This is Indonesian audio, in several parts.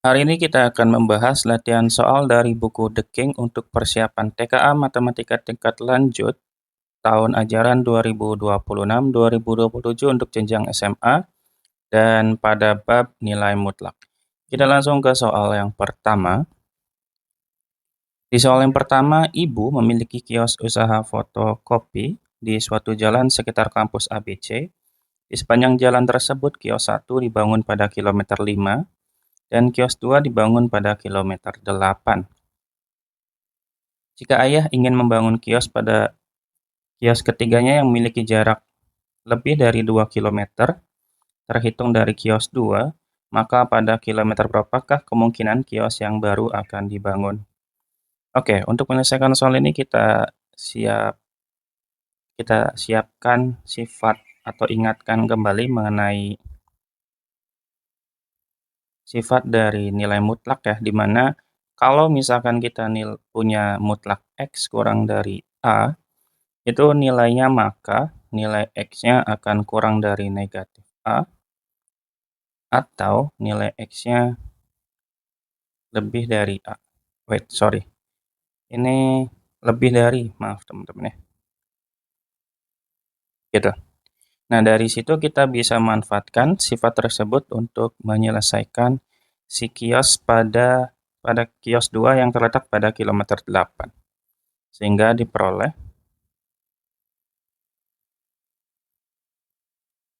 Hari ini kita akan membahas latihan soal dari buku The King untuk persiapan TKA Matematika tingkat lanjut tahun ajaran 2026-2027 untuk jenjang SMA dan pada bab nilai mutlak. Kita langsung ke soal yang pertama. Di soal yang pertama, ibu memiliki kios usaha fotokopi di suatu jalan sekitar kampus ABC. Di sepanjang jalan tersebut, kios 1 dibangun pada kilometer 5 dan kios 2 dibangun pada kilometer 8. Jika ayah ingin membangun kios pada kios ketiganya yang memiliki jarak lebih dari 2 kilometer, terhitung dari kios 2, maka pada kilometer berapakah kemungkinan kios yang baru akan dibangun? Oke, untuk menyelesaikan soal ini kita siapkan sifat atau ingatkan kembali mengenai sifat dari nilai mutlak ya, di mana kalau misalkan kita punya mutlak X kurang dari A, itu nilainya maka nilai X-nya akan kurang dari negatif A, atau nilai X-nya lebih dari A. Ini lebih dari, maaf teman-teman ya. Gitu. Nah, dari situ kita bisa manfaatkan sifat tersebut untuk menyelesaikan si kios pada kios 2 yang terletak pada kilometer 8. Sehingga diperoleh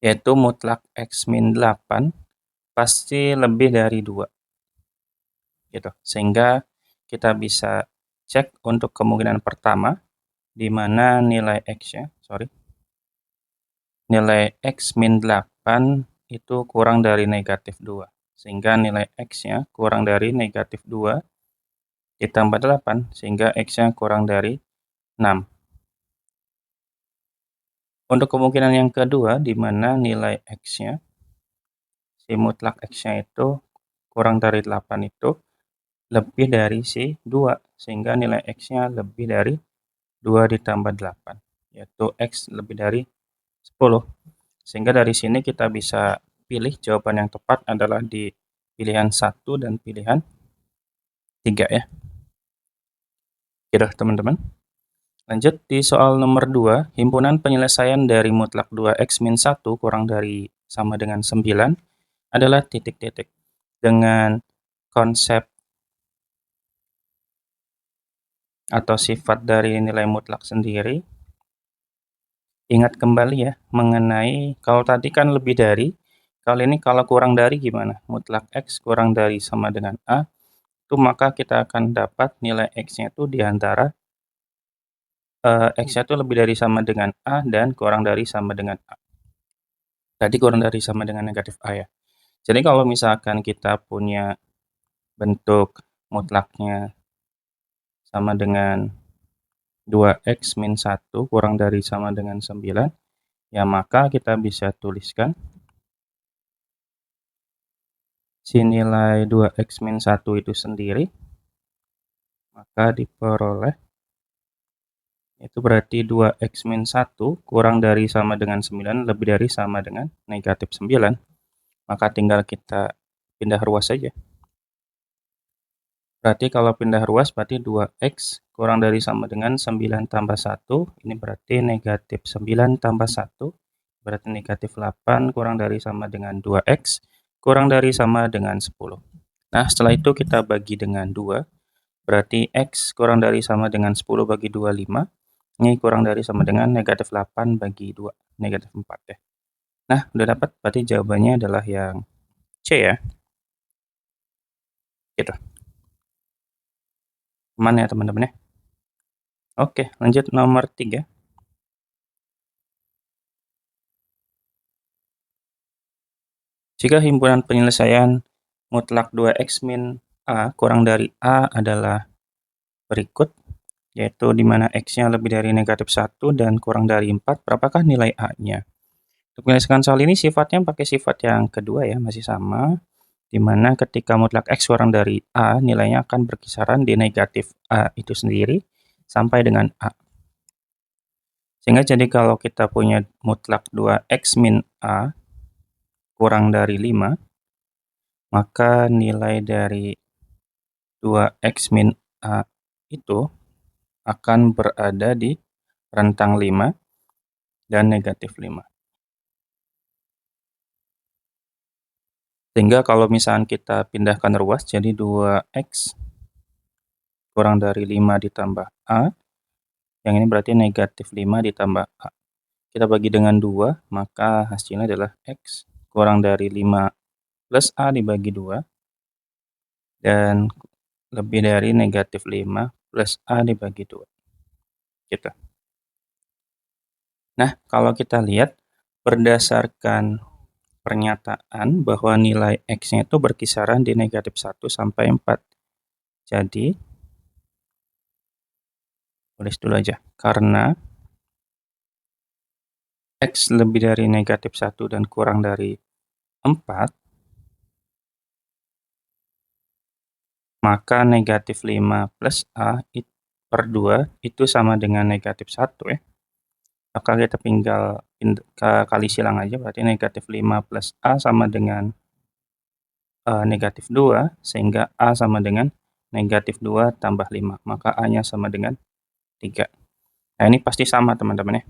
yaitu mutlak X min 8 pasti lebih dari 2. Gitu. Sehingga kita bisa cek untuk kemungkinan pertama, di mana nilai nilai X min 8 itu kurang dari negatif 2. Sehingga nilai X-nya kurang dari negatif 2 ditambah 8, sehingga X-nya kurang dari 6. Untuk kemungkinan yang kedua, di mana nilai X-nya, si mutlak X-nya itu kurang dari 8 itu lebih dari si 2, sehingga nilai X-nya lebih dari 2 ditambah 8, yaitu X lebih dari 10. Sehingga dari sini kita bisa pilih jawaban yang tepat adalah di pilihan 1 dan pilihan 3 ya. Gitu teman-teman. Lanjut di soal nomor 2, himpunan penyelesaian dari mutlak 2x min 1 kurang dari sama dengan 9 adalah titik-titik. Dengan konsep atau sifat dari nilai mutlak sendiri, ingat kembali ya mengenai kalau tadi kan lebih dari, kali ini kalau kurang dari gimana? Mutlak X kurang dari sama dengan A, itu maka kita akan dapat nilai X-nya itu di antara X-nya itu lebih dari sama dengan A dan kurang dari sama dengan A. Tadi kurang dari sama dengan negatif A ya. Jadi kalau misalkan kita punya bentuk mutlaknya sama dengan 2x min 1 kurang dari sama dengan 9, ya maka kita bisa tuliskan si nilai 2x min 1 itu sendiri, maka diperoleh itu berarti 2x min 1 kurang dari sama dengan 9 lebih dari sama dengan negatif 9. Maka tinggal kita pindah ruas saja. Berarti kalau pindah ruas berarti 2x kurang dari sama dengan 9 tambah 1, ini berarti negatif 9 tambah 1, berarti negatif 8 kurang dari sama dengan 2x, kurang dari sama dengan 10. Nah, setelah itu kita bagi dengan 2, berarti x kurang dari sama dengan 10 bagi 2, 5. Ini kurang dari sama dengan negatif 8 bagi 2, negatif 4 ya. Nah, udah dapat, berarti jawabannya adalah yang C ya. Gitu. Aman ya teman-teman ya. Oke, lanjut nomor 3. Jika himpunan penyelesaian mutlak 2x min A kurang dari A adalah berikut, yaitu di mana X-nya lebih dari negatif 1 dan kurang dari 4, berapakah nilai A-nya? Untuk menyelesaikan soal ini sifatnya pakai sifat yang kedua ya, masih sama, di mana ketika mutlak X kurang dari A, nilainya akan berkisaran di negatif A itu sendiri sampai dengan A. Sehingga jadi kalau kita punya mutlak 2x min A kurang dari 5, maka nilai dari 2x min A itu akan berada di rentang 5 dan negatif 5. Sehingga kalau misalnya kita pindahkan ruas, jadi 2x kurang dari 5 ditambah A, yang ini berarti negatif 5 ditambah A. Kita bagi dengan 2, maka hasilnya adalah x kurang dari 5 plus A dibagi 2, dan lebih dari negatif 5 plus A dibagi 2. Gitu. Nah, kalau kita lihat berdasarkan pernyataan bahwa nilai x-nya itu berkisaran di negatif 1 sampai 4. Jadi, tulis dulu aja. Karena x lebih dari negatif 1 dan kurang dari 4, maka negatif 5 plus A per 2 itu sama dengan negatif 1 ya. Maka kita tinggal kali silang aja, berarti negatif 5 plus A sama dengan negatif 2, sehingga A sama dengan negatif 2 tambah 5, maka A-nya sama dengan 3. Nah, ini pasti sama teman-teman ya.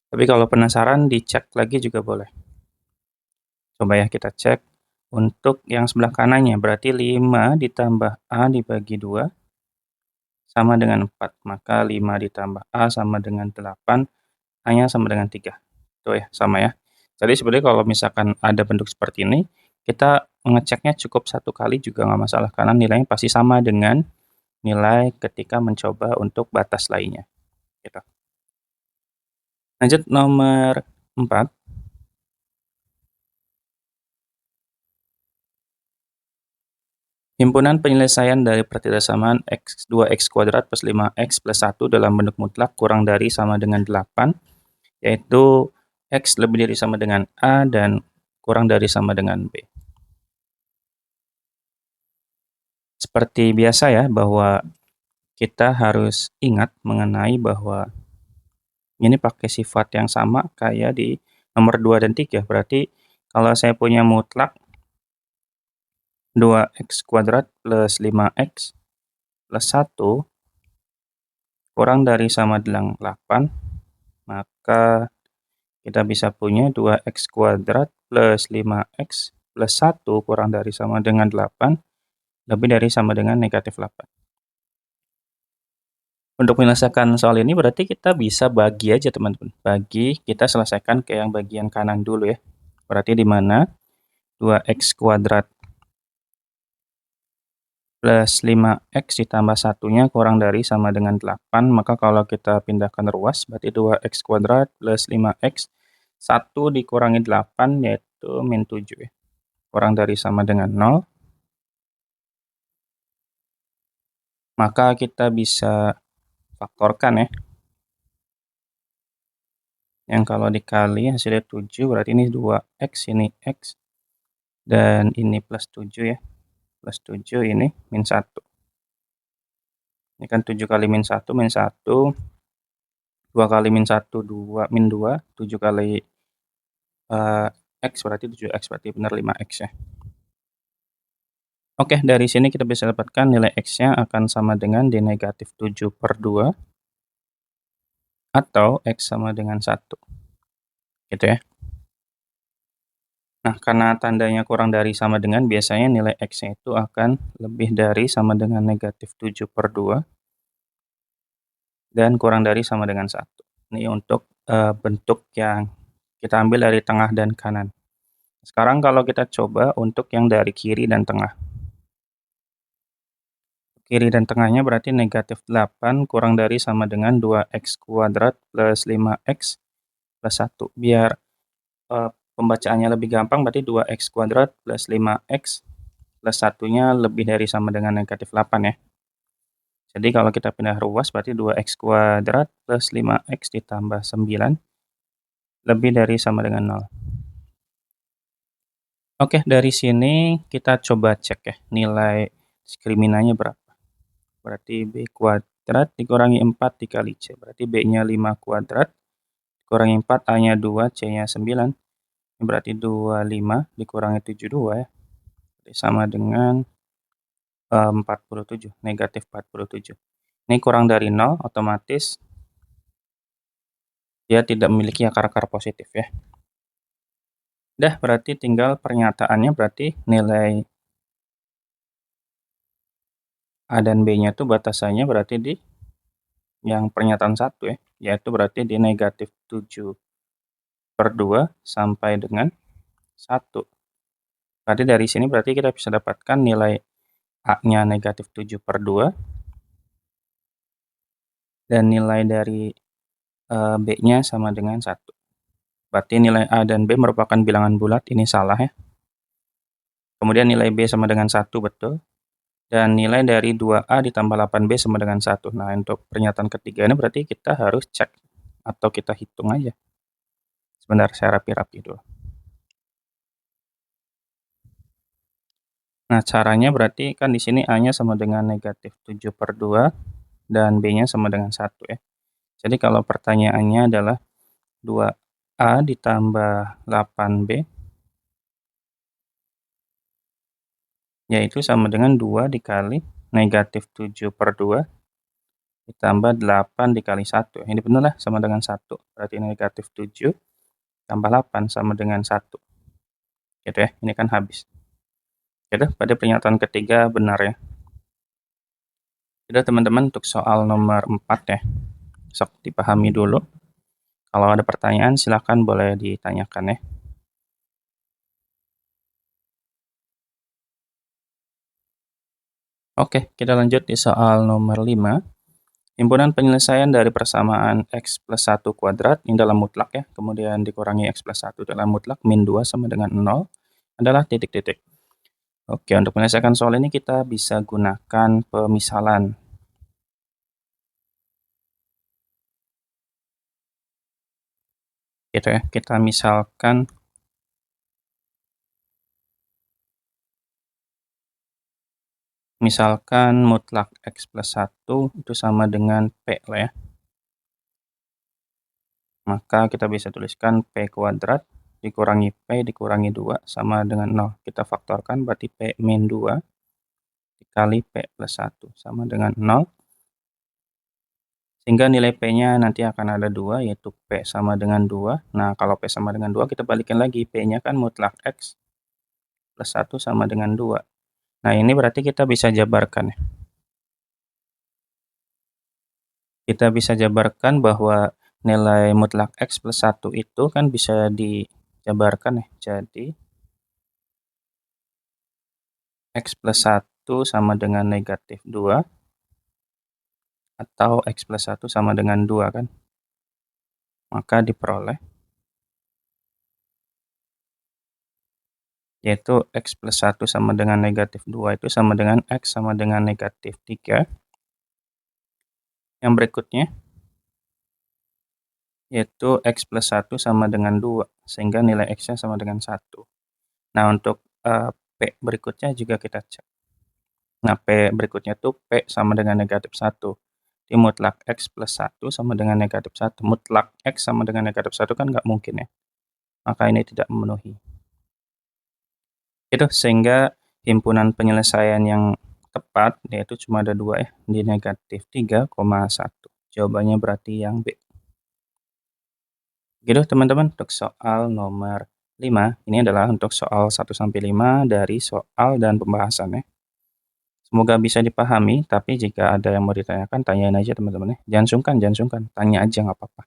Tapi kalau penasaran, dicek lagi juga boleh. Coba ya kita cek. Untuk yang sebelah kanannya, berarti 5 ditambah A dibagi 2 sama dengan 4. Maka 5 ditambah A sama dengan 8, A-nya sama dengan 3. Tuh ya, sama ya. Jadi sebenarnya kalau misalkan ada bentuk seperti ini, kita mengeceknya cukup satu kali juga nggak masalah, karena nilainya pasti sama dengan nilai ketika mencoba untuk batas lainnya. Gitu. Lanjut nomor 4. Himpunan penyelesaian dari pertidasamaan x 2x kuadrat plus 5x plus 1 dalam bentuk mutlak kurang dari sama dengan 8, yaitu x lebih dari sama dengan A dan kurang dari sama dengan B. Seperti biasa ya, bahwa kita harus ingat mengenai bahwa ini pakai sifat yang sama kayak di nomor 2 dan 3. Berarti kalau saya punya mutlak 2x kuadrat plus 5x plus 1 kurang dari sama dengan 8, maka kita bisa punya 2x kuadrat plus 5x plus 1 kurang dari sama dengan 8 lebih dari sama dengan negatif 8. Untuk menyelesaikan soal ini berarti kita bisa bagi aja teman-teman. Bagi, kita selesaikan ke yang bagian kanan dulu ya. Berarti di mana 2x kuadrat plus 5x ditambah satunya kurang dari sama dengan 8, maka kalau kita pindahkan ruas, berarti 2x kuadrat plus 5x, 1 dikurangi 8, yaitu min 7 ya. Kurang dari sama dengan 0, maka kita bisa faktorkan ya. Yang kalau dikali hasilnya 7, berarti ini 2x, ini x, dan ini plus 7 ya. Plus 7, ini min 1. Ini kan 7 kali min 1, 2 kali min 1, 2, min 2, 7 kali x berarti 7x, berarti benar 5x ya. Oke, dari sini kita bisa dapatkan nilai x-nya akan sama dengan di negatif 7 per 2, atau x sama dengan 1. Gitu ya. Nah, karena tandanya kurang dari sama dengan, biasanya nilai x-nya itu akan lebih dari sama dengan negatif 7 per 2, dan kurang dari sama dengan 1. Ini untuk bentuk yang kita ambil dari tengah dan kanan. Sekarang kalau kita coba untuk yang dari kiri dan tengah. Kiri dan tengahnya berarti negatif 8 kurang dari sama dengan 2x kuadrat plus 5x plus 1. Biar pembacaannya lebih gampang, berarti 2x kuadrat plus 5x plus 1-nya lebih dari sama dengan negatif 8 ya. Jadi kalau kita pindah ruas, berarti 2x kuadrat plus 5x ditambah 9 lebih dari sama dengan 0. Oke, dari sini kita coba cek ya, nilai diskriminannya berapa. Berarti B kuadrat dikurangi 4 dikali C. Berarti B-nya 5 kuadrat, dikurangi 4, A-nya 2, C-nya 9. Ini berarti 25 dikurangi 72 ya. berarti sama dengan 47, negatif 47. Ini kurang dari 0, otomatis dia tidak memiliki akar-akar positif ya. Udah, berarti tinggal pernyataannya, berarti nilai A dan B-nya itu batasannya berarti di yang pernyataan 1 ya, yaitu berarti di negatif 7/2 sampai dengan 1. Berarti dari sini berarti kita bisa dapatkan nilai A-nya negatif 7/2 dan nilai dari B-nya sama dengan 1. Berarti nilai A dan B merupakan bilangan bulat, ini salah ya. Kemudian nilai B sama dengan 1, betul. Dan nilai dari 2A ditambah 8B sama dengan 1. Nah, untuk pernyataan ketiga ini berarti kita harus cek atau kita hitung aja. Sebentar, saya rapi-rapi dulu. Nah, caranya berarti kan di sini A-nya sama dengan negatif 7/2 dan B-nya sama dengan 1 ya. Jadi kalau pertanyaannya adalah 2A ditambah 8B, yaitu sama dengan 2 dikali negatif 7/2 ditambah 8 dikali 1. Ini benar lah, sama dengan 1. Berarti negatif 7 tambah 8 sama dengan 1. Gitu ya, ini kan habis. Gitu, pada pernyataan ketiga benar ya. Sudah teman-teman, untuk soal nomor 4 ya. Sok dipahami dulu. Kalau ada pertanyaan silahkan boleh ditanyakan ya. Oke, kita lanjut di soal nomor 5. Himpunan penyelesaian dari persamaan x plus 1 kuadrat ini dalam mutlak ya, kemudian dikurangi x plus 1 dalam mutlak min 2 sama dengan 0 adalah titik-titik. Oke, untuk menyelesaikan soal ini kita bisa gunakan pemisalan. Gitu ya, kita misalkan mutlak x plus 1 itu sama dengan P lah ya. Maka kita bisa tuliskan P kuadrat dikurangi P dikurangi 2 sama dengan 0. Kita faktorkan berarti P min 2 dikali P plus 1 sama dengan 0. Sehingga nilai P-nya nanti akan ada 2, yaitu P sama dengan 2. Nah, kalau P sama dengan 2, kita balikin lagi. P-nya kan mutlak X plus 1 sama dengan 2. Nah, ini berarti kita bisa jabarkan ya. Kita bisa jabarkan bahwa nilai mutlak X plus 1 itu kan bisa dijabarkan ya. Jadi, X plus 1 sama dengan negatif 2. Atau X plus 1 sama dengan 2 kan. Maka diperoleh yaitu X plus 1 sama dengan negatif 2 itu sama dengan X sama dengan negatif 3. Yang berikutnya yaitu X plus 1 sama dengan 2, sehingga nilai X-nya sama dengan 1. Nah, untuk P berikutnya juga kita cek. Nah, P berikutnya itu P sama dengan negatif 1. Jadi mutlak X plus 1 sama dengan negatif 1. Mutlak X sama dengan negatif 1 kan nggak mungkin ya. Maka ini tidak memenuhi. Itu sehingga himpunan penyelesaian yang tepat yaitu cuma ada 2 ya, di negatif 3,1. Jawabannya berarti yang B. Gitu teman-teman untuk soal nomor 5. Ini adalah untuk soal 1-5 dari soal dan pembahasannya. Semoga bisa dipahami, tapi jika ada yang mau ditanyakan, tanyain aja teman-teman ya. Jangan sungkan, tanya aja nggak apa-apa.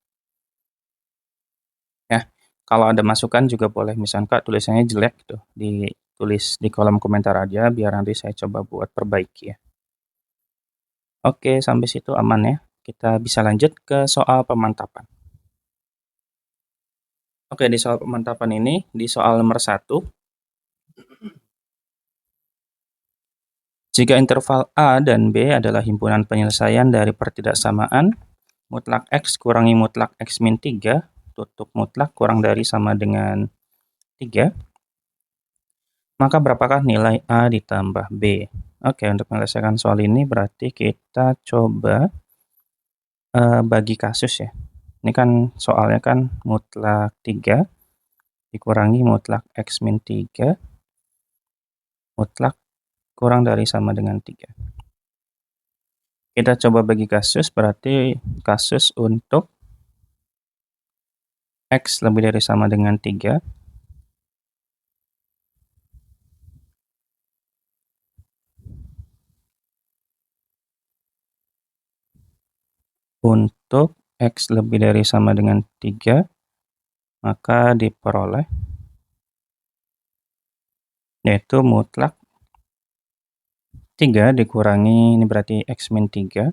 Ya, kalau ada masukan juga boleh, misalkan Kak tulisannya jelek gitu, ditulis di kolom komentar aja biar nanti saya coba buat perbaiki ya. Oke, sampai situ aman ya. Kita bisa lanjut ke soal pemantapan. Oke, di soal pemantapan ini, di soal nomor 1, jika interval A dan B adalah himpunan penyelesaian dari pertidaksamaan, mutlak X kurangi mutlak X min 3, tutup mutlak kurang dari sama dengan 3, maka berapakah nilai A ditambah B? Oke, untuk menyelesaikan soal ini berarti kita coba bagi kasus ya. Ini kan soalnya kan mutlak 3 dikurangi mutlak X min 3 mutlak kurang dari sama dengan 3. Kita coba bagi kasus, berarti kasus untuk X lebih dari sama dengan 3, untuk X lebih dari sama dengan 3, maka diperoleh yaitu mutlak 3 dikurangi, ini berarti X min 3,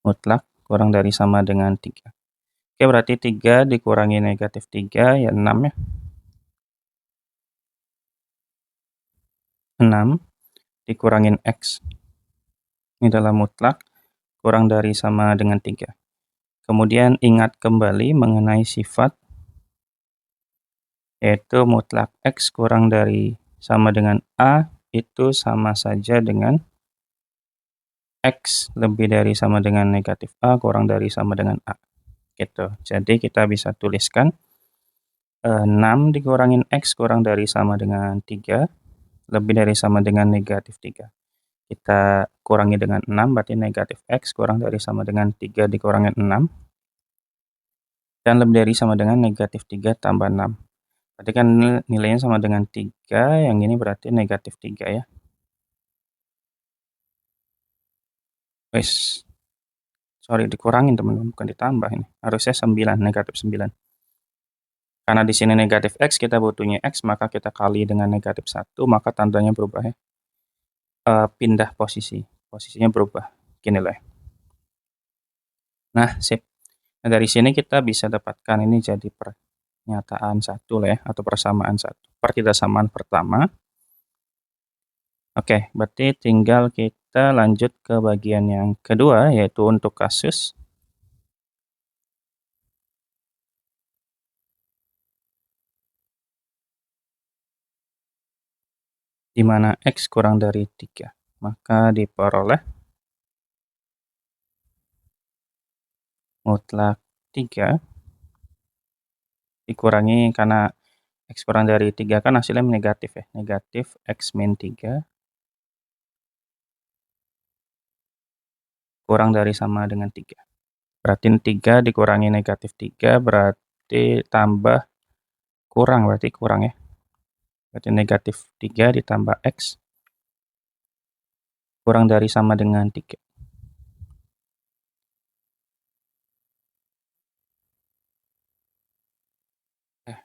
mutlak kurang dari sama dengan 3. Oke, berarti 3 dikurangi negatif 3, ya 6 ya. 6 dikurangin X, ini adalah mutlak kurang dari sama dengan 3. Kemudian ingat kembali mengenai sifat, yaitu mutlak X kurang dari sama dengan A, itu sama saja dengan X lebih dari sama dengan negatif A kurang dari sama dengan A. Gitu. Jadi kita bisa tuliskan 6 dikurangin X kurang dari sama dengan 3, lebih dari sama dengan negatif 3. Kita kurangi dengan 6, berarti negatif X kurang dari sama dengan 3 dikurangi 6, dan lebih dari sama dengan negatif 3 tambah 6. Berarti kan nilainya sama dengan 3, yang ini berarti negatif 3 ya. Wes, sorry, dikurangin teman-teman, bukan ditambah ini. Harusnya 9, negatif 9. Karena di sini negatif X, kita butuhnya X, maka kita kali dengan negatif 1, maka tandanya berubah ya. Pindah posisinya berubah. Gini lah. Nah, sip. Nah, dari sini kita bisa dapatkan ini jadi pernyataan 1 lah ya, atau persamaan 1. Persamaan pertama. Oke, berarti tinggal kita lanjut ke bagian yang kedua, yaitu untuk kasus di mana X kurang dari 3. Maka diperoleh mutlak 3 dikurangi, karena X kurang dari 3 kan hasilnya negatif ya, negatif X min 3 kurang dari sama dengan 3. Berarti 3 dikurangi negatif 3 berarti tambah kurang, berarti kurang ya. Berarti negatif 3 ditambah X kurang dari sama dengan 3.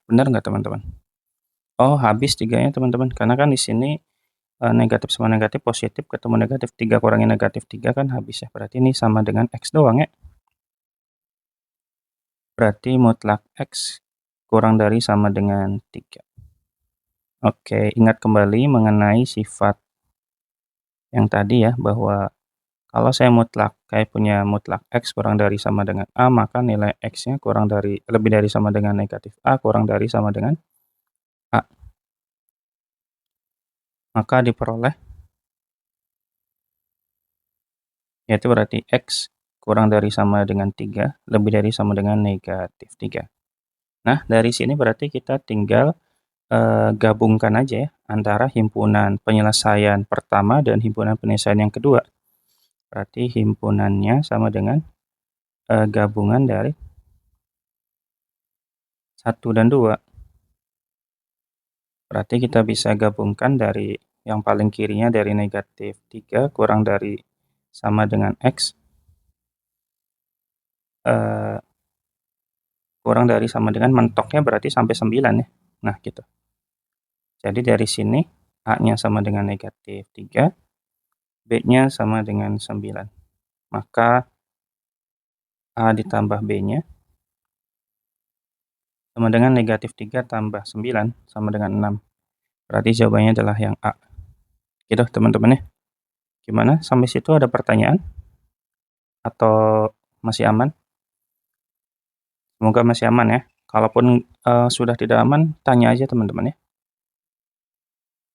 Benar nggak teman-teman? Oh, habis 3-nya teman-teman, karena kan di sini negatif sama negatif positif ketemu negatif 3 kurangi negatif 3 kan habis ya. Berarti ini sama dengan X doang ya. Berarti mutlak X kurang dari sama dengan 3. Oke, ingat kembali mengenai sifat yang tadi ya, bahwa kalau saya kayak punya mutlak X kurang dari sama dengan A, maka nilai X-nya lebih dari sama dengan negatif A kurang dari sama dengan A. Maka diperoleh, yaitu berarti X kurang dari sama dengan 3, lebih dari sama dengan negatif 3. Nah, dari sini berarti kita tinggal gabungkan aja ya, antara himpunan penyelesaian pertama dan himpunan penyelesaian yang kedua. Berarti himpunannya sama dengan gabungan dari 1 dan 2. Berarti kita bisa gabungkan dari yang paling kirinya dari negatif 3 kurang dari sama dengan X kurang dari sama dengan, mentoknya berarti sampai 9 ya. Nah, gitu. Jadi dari sini A-nya sama dengan negatif 3, B-nya sama dengan 9. Maka A ditambah B-nya sama dengan negatif 3 tambah 9 sama dengan 6. Berarti jawabannya adalah yang A. Gitu teman-teman ya. Gimana? Sampai situ ada pertanyaan? Atau masih aman? Semoga masih aman ya. Kalaupun sudah tidak aman, tanya aja teman-teman ya.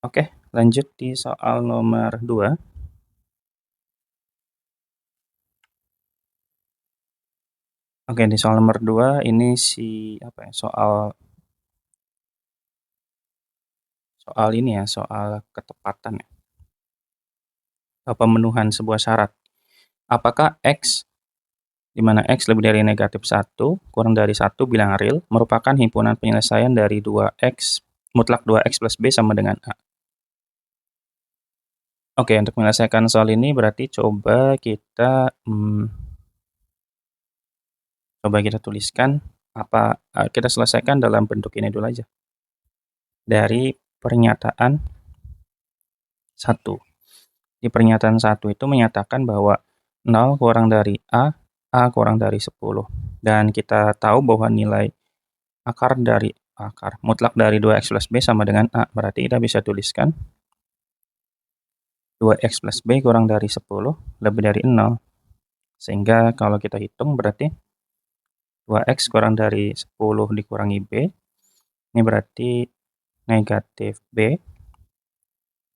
Oke, lanjut di soal nomor 2. Oke, di soal nomor 2 ini soal ini ya, soal ketepatan ya, pemenuhan sebuah syarat. Apakah X, di mana X lebih dari negatif 1 kurang dari 1 bilangan real, merupakan himpunan penyelesaian dari 2X, mutlak 2X plus B sama dengan A. Oke, untuk menyelesaikan soal ini berarti coba kita tuliskan kita selesaikan dalam bentuk ini dulu aja. Dari pernyataan 1. Di pernyataan 1 itu menyatakan bahwa 0 kurang dari A kurang dari 10. Dan kita tahu bahwa nilai mutlak dari 2X plus B sama dengan A. Berarti kita bisa tuliskan 2X plus B kurang dari 10 lebih dari 0. Sehingga kalau kita hitung berarti 2X kurang dari 10 dikurangi B. Ini berarti negatif B.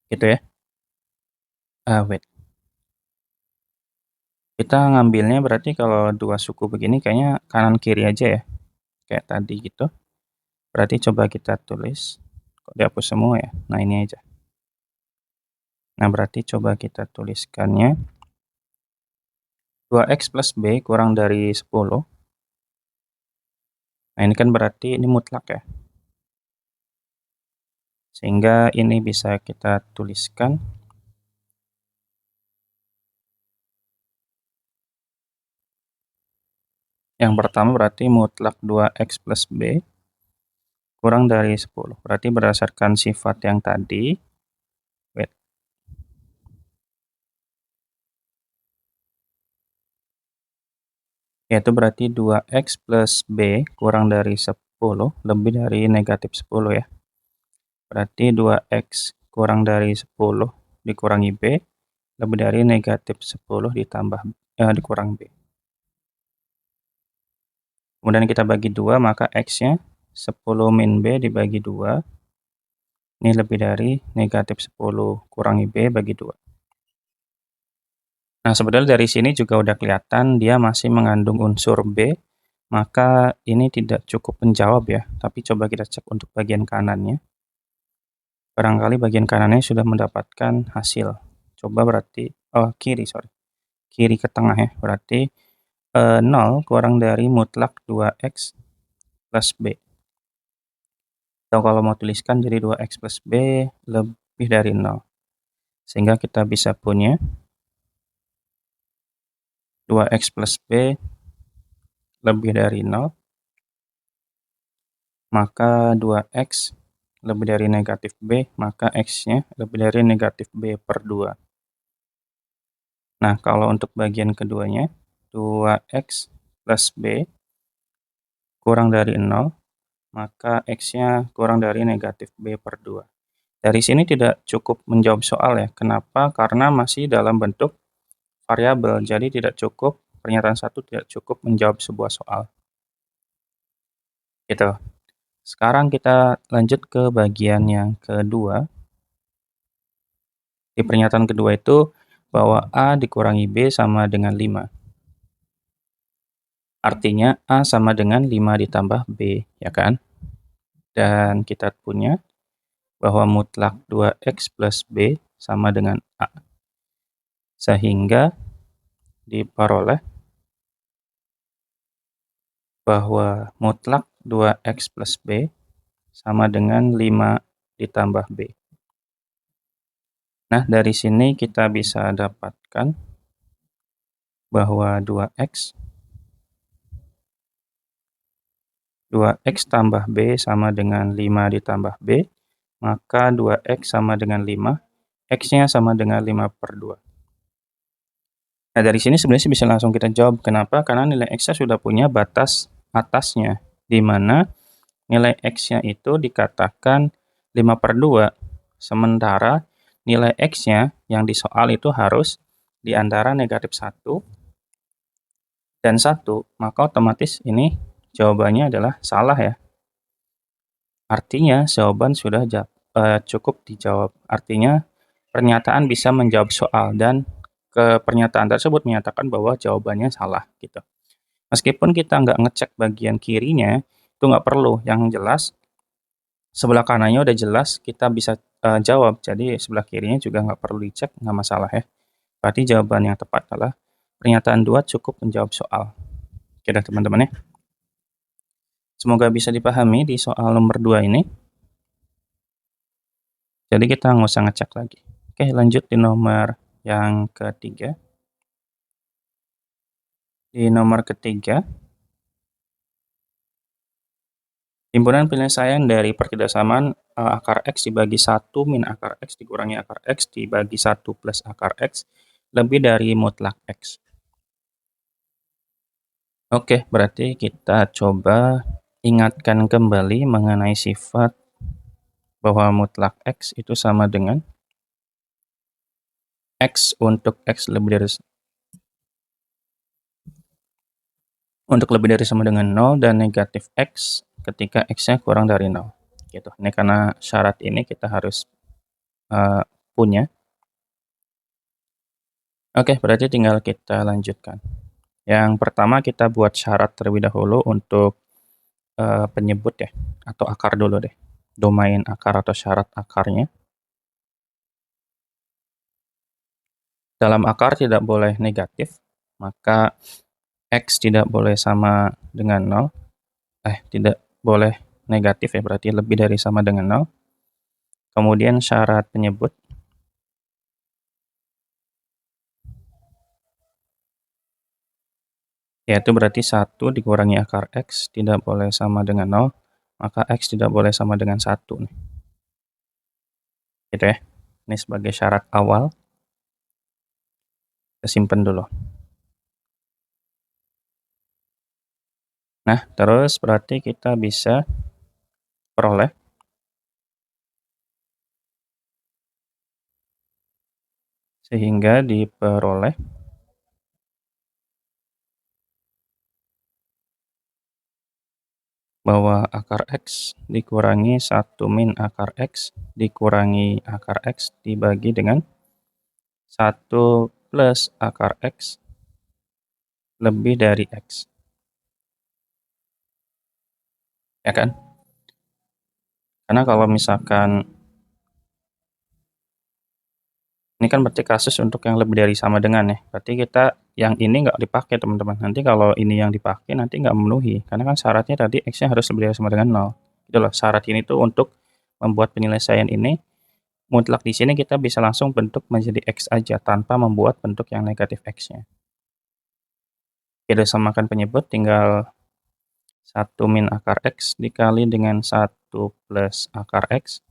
Gitu ya. Kita ngambilnya berarti kalau dua suku begini kayaknya kanan kiri aja ya. Kayak tadi gitu. Berarti coba kita tulis. Kok dihapus semua ya? Nah, ini aja. Nah, berarti coba kita tuliskannya 2X plus B kurang dari 10. Nah, ini kan berarti ini mutlak ya. Sehingga ini bisa kita tuliskan yang pertama berarti mutlak 2X plus B kurang dari 10. Berarti berdasarkan sifat yang tadi, yaitu berarti 2X plus B kurang dari 10 lebih dari negatif 10 ya. Berarti 2X kurang dari 10 dikurangi B lebih dari negatif 10 dikurang B. Kemudian kita bagi 2, maka X-nya 10 min B dibagi 2. Ini lebih dari negatif 10 kurangi B bagi 2. Nah, sebenarnya dari sini juga udah kelihatan dia masih mengandung unsur B, maka ini tidak cukup menjawab ya. Tapi coba kita cek untuk bagian kanannya. Barangkali bagian kanannya sudah mendapatkan hasil. Coba berarti, kiri ke tengah ya. Berarti 0 kurang dari mutlak 2X plus B. Atau kalau mau tuliskan jadi 2X plus B lebih dari 0. Sehingga kita bisa punya 2X plus B lebih dari 0. Maka 2X lebih dari negatif B, maka X-nya lebih dari negatif B per 2. Nah, kalau untuk bagian keduanya, 2X plus B kurang dari 0, maka X-nya kurang dari negatif B per 2. Dari sini tidak cukup menjawab soal ya. Kenapa? Karena masih dalam bentuk variabel, jadi pernyataan 1 tidak cukup menjawab sebuah soal. Gitu. Sekarang kita lanjut ke bagian yang kedua. Di pernyataan kedua itu bahwa A dikurangi B sama dengan 5. Artinya A sama dengan 5 ditambah B, ya kan? Dan kita punya bahwa mutlak 2X plus B sama dengan A. Sehingga diperoleh bahwa mutlak 2X plus B sama dengan 5 ditambah B. Nah, dari sini kita bisa dapatkan bahwa 2X tambah B sama dengan 5 ditambah B, maka 2X sama dengan 5, X-nya sama dengan 5 per 2. Nah, dari sini sebenarnya bisa langsung kita jawab. Kenapa? Karena nilai X-nya sudah punya batas atasnya, di mana nilai X-nya itu dikatakan 5 per 2, sementara nilai X-nya yang di soal itu harus di antara negatif 1 dan 1, maka otomatis ini jawabannya adalah salah ya. Artinya jawaban sudah cukup dijawab. Artinya pernyataan bisa menjawab soal dan pernyataan tersebut menyatakan bahwa jawabannya salah gitu. Meskipun kita nggak ngecek bagian kirinya, itu nggak perlu. Yang jelas Sebelah kanannya udah jelas, kita bisa jawab. Jadi sebelah kirinya juga nggak perlu dicek, nggak masalah ya. Berarti jawaban yang tepat adalah pernyataan 2 cukup menjawab soal. Oke dah teman-teman ya. Semoga bisa dipahami di soal nomor 2 ini. Jadi kita nggak usah ngecek lagi. Oke, lanjut di nomor yang ketiga. Di nomor ketiga, himpunan penyelesaian dari pertidaksamaan akar X dibagi 1 min akar X dikurangi akar X dibagi 1 plus akar X lebih dari mutlak X. Oke, berarti kita coba ingatkan kembali mengenai sifat bahwa mutlak X itu sama dengan X untuk X lebih dari sama dengan 0 dan negatif X ketika X-nya kurang dari 0. Gitu. Ini karena syarat ini kita harus punya. Oke, berarti tinggal kita lanjutkan. Yang pertama kita buat syarat terlebih dahulu untuk penyebut ya, atau akar dulu deh. Domain akar atau syarat akarnya. Dalam akar tidak boleh negatif, maka X tidak boleh sama dengan 0. Tidak boleh negatif ya, berarti lebih dari sama dengan 0. Kemudian syarat penyebut. Yaitu berarti 1 dikurangi akar X tidak boleh sama dengan 0, maka X tidak boleh sama dengan 1. Nih. Gitu ya. Ini sebagai syarat awal. Kita simpan dulu. Nah, terus berarti kita bisa peroleh sehingga diperoleh bahwa akar X dikurangi 1 min akar X dikurangi akar X dibagi dengan 1 plus akar X lebih dari X. Ya kan? Karena kalau misalkan ini kan berarti kasus untuk yang lebih dari sama dengan ya. Berarti kita yang ini nggak dipakai teman-teman. Nanti kalau ini yang dipakai nanti nggak memenuhi. Karena kan syaratnya tadi X-nya harus lebih dari sama dengan 0. Gitu loh. Syarat ini tuh untuk membuat penyelesaian ini mutlak di sini kita bisa langsung bentuk menjadi X aja tanpa membuat bentuk yang negatif X-nya. Kita samakan penyebut tinggal 1 min akar X dikali dengan 1 plus akar X.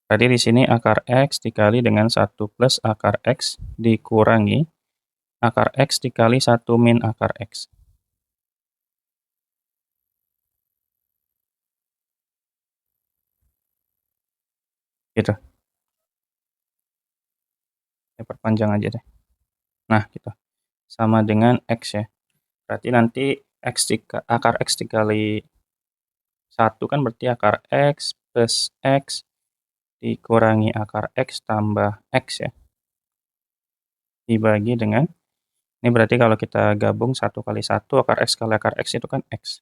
Jadi di sini akar X dikali dengan 1 plus akar X dikurangi akar X dikali 1 min akar X. Gitu. Saya perpanjang aja deh. Nah, gitu. Sama dengan X ya. Berarti nanti akar X dikali 1 kan berarti akar X plus X dikurangi akar X tambah X ya. Dibagi dengan, ini berarti kalau kita gabung 1 kali 1, akar X kali akar X itu kan X.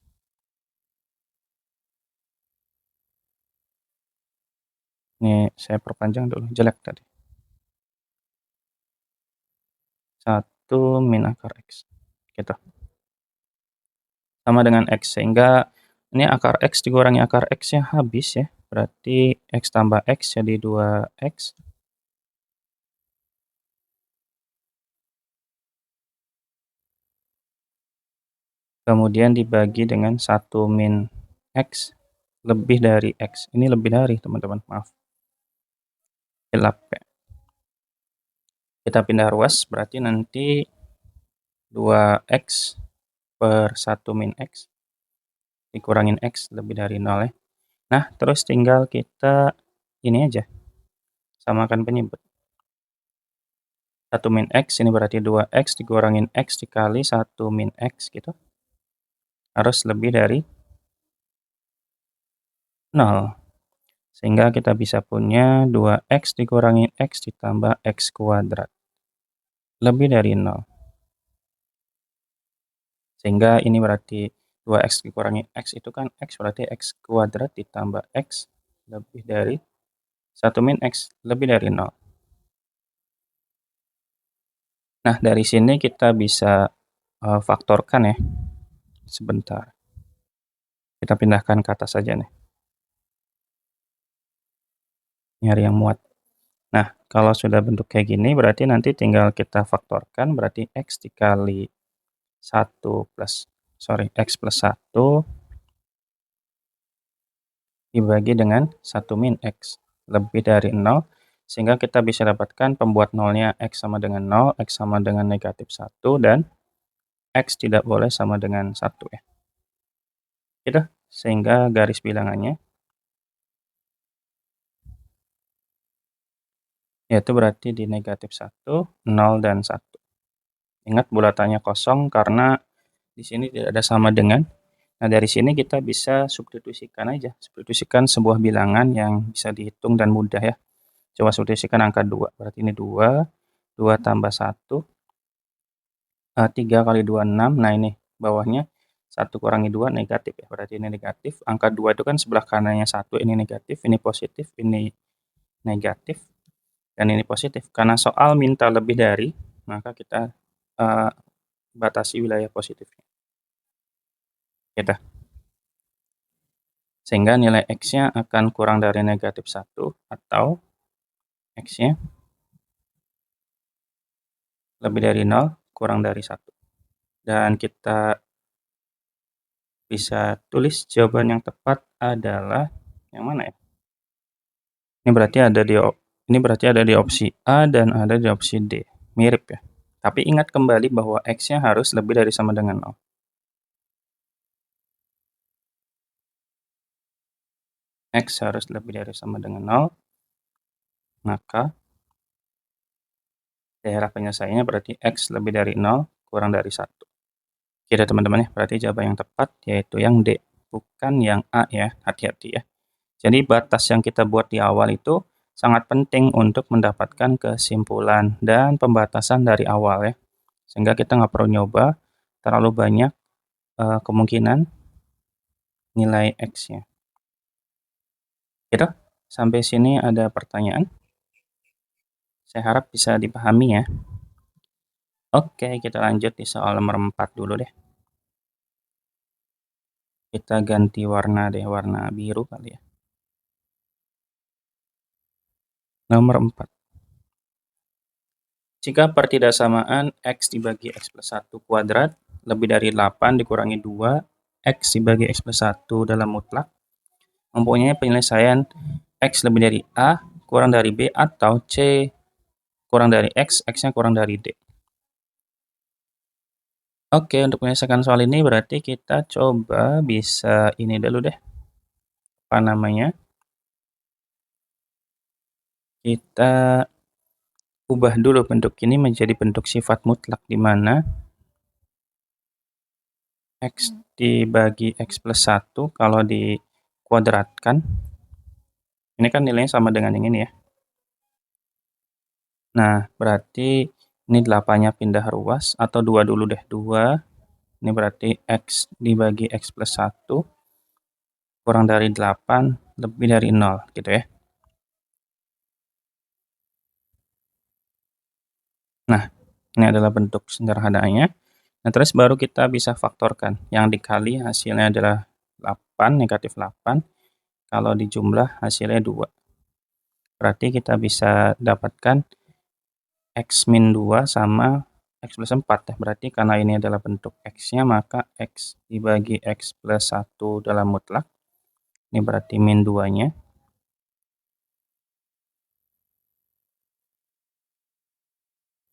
Ini saya perpanjang dulu, jelek tadi. 1 min akar X. Gitu. Sama dengan X, sehingga ini akar X dikurangi akar X-nya habis ya. Berarti X tambah X jadi 2X. Kemudian dibagi dengan 1 min X lebih dari X. Ini lebih dari teman-teman, maaf. Hilap ya. Kita pindah ruas, berarti nanti 2X per 1 min X dikurangin X lebih dari 0 ya. Nah, terus tinggal kita ini aja, samakan penyebut. 1 min X ini berarti 2X dikurangin X dikali 1 min X gitu. Harus lebih dari 0. Sehingga kita bisa punya 2X dikurangi X ditambah X kuadrat. Lebih dari 0. Sehingga ini berarti 2x dikurangi x itu kan x, berarti x kuadrat ditambah x lebih dari 1 min x lebih dari 0. Nah, dari sini kita bisa faktorkan ya. Sebentar. Kita pindahkan ke atas saja nih. Nyari yang muat. Nah, kalau sudah bentuk kayak gini, berarti nanti tinggal kita faktorkan, berarti x dikali 1 plus, x plus 1 dibagi dengan 1 min x lebih dari 0, sehingga kita bisa dapatkan pembuat nolnya x sama dengan 0, x sama dengan negatif 1, dan x tidak boleh sama dengan 1 ya. Gitu, sehingga garis bilangannya yaitu berarti di negatif 1, 0, dan 1. Ingat bulatannya kosong karena di sini tidak ada sama dengan. Nah, dari sini kita bisa substitusikan aja. Substitusikan sebuah bilangan yang bisa dihitung dan mudah ya. Coba substitusikan angka 2. Berarti ini 2, 2 tambah 1, 3 kali 2, 6. Nah, ini bawahnya 1 kurangi 2 negatif ya. Berarti ini negatif. Angka 2 itu kan sebelah kanannya 1, ini negatif, ini positif, ini negatif, dan ini positif. Karena soal minta lebih dari, maka kita batasi wilayah positifnya. Gitu. Sehingga nilai x-nya akan kurang dari negatif 1 atau x-nya lebih dari 0 kurang dari 1. Dan kita bisa tulis jawaban yang tepat adalah yang mana ya? Ini berarti ada di opsi A dan ada di opsi D. Mirip ya. Tapi ingat kembali bahwa x-nya harus lebih dari sama dengan 0. X harus lebih dari sama dengan 0, maka daerah penyelesaiannya berarti x lebih dari 0 kurang dari 1. Oke teman-teman ya, berarti jawaban yang tepat yaitu yang D, bukan yang A ya, hati-hati ya. Jadi batas yang kita buat di awal itu sangat penting untuk mendapatkan kesimpulan dan pembatasan dari awal ya. Sehingga kita nggak perlu nyoba terlalu banyak kemungkinan nilai X-nya. Gitu, sampai sini ada pertanyaan? Saya harap bisa dipahami ya. Oke, kita lanjut di soal nomor 4 dulu deh. Kita ganti warna deh, warna biru kali ya. Nomor 4. Jika pertidaksamaan x dibagi x plus 1 kuadrat lebih dari 8 dikurangi 2, x dibagi x plus 1 dalam mutlak, mempunyai penyelesaian x lebih dari A kurang dari B atau C kurang dari X, X-nya kurang dari D. Oke, untuk menyelesaikan soal ini berarti kita coba bisa ini dulu deh. Apa namanya? Kita ubah dulu bentuk ini menjadi bentuk sifat mutlak di mana X dibagi X plus 1 kalau dikuadratkan, ini kan nilainya sama dengan yang ini ya. Nah, berarti ini 8-nya pindah ruas, atau 2 dulu deh, 2. Ini berarti X dibagi X plus 1 kurang dari 8 lebih dari 0 gitu ya. Nah, ini adalah bentuk sederhananya. Nah, terus baru kita bisa faktorkan. Yang dikali hasilnya adalah 8, negatif 8. Kalau dijumlah hasilnya 2. Berarti kita bisa dapatkan X min 2 sama X plus 4 ya. Berarti karena ini adalah bentuk X-nya, maka X dibagi X plus 1 dalam mutlak. Ini berarti min 2-nya.